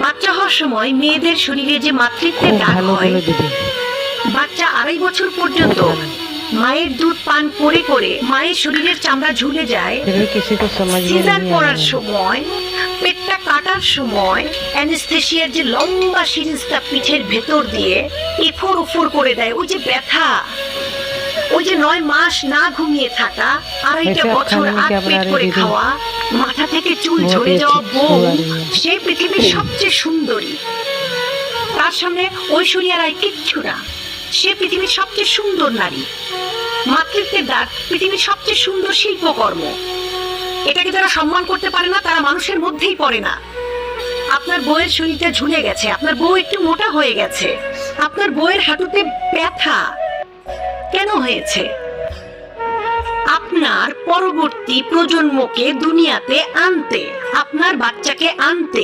বাচ্চা হওয়ার সময় মেয়েদের শরীরে যে মাতৃত্বের দাগ হয়, বাচ্চা 2.5 বছর পর্যন্ত মায়ের দুধ পান করে করে মায়ের শরীরের চামড়া ঝুলে যায়। সিজার করার সময়, পেটটা কাটার সময় অ্যানেস্থেসিয়ার যে লম্বা সিরিঞ্জটা পিঠের ভেতর দিয়ে এফোর ওফোর করে দেয়, ওই যে ব্যথা, ওই যে 9 মাস না ঘুমিয়ে থাকা, 2.5 বছর আট পেট করে খাওয়া, মাথা থেকে চুল ঝরে যাওয়া বউ, সে পৃথিবীর সবচেয়ে সুন্দরী। তার সামনে ঐশ্বরিয়া রায় কিচ্ছু না, সে পৃথিবীর সবচেয়ে সুন্দর নারী। মাতৃত্বের দাগ পৃথিবীর সবচেয়ে সুন্দর শিল্পকর্ম। এটাকে যারা সম্মান করতে পারে না, তারা মানুষের মধ্যেই পড়ে না। আপনার বউয়ের শরীরটা ঝুলে গেছে, আপনার বউ একটু মোটা হয়ে গেছে, আপনার বউয়ের হাঁটুতে ব্যথা কেন হয়েছে? আপনার পরবর্তী প্রজন্মকে দুনিয়াতে আনতে, আপনার বাচ্চাকে আনতে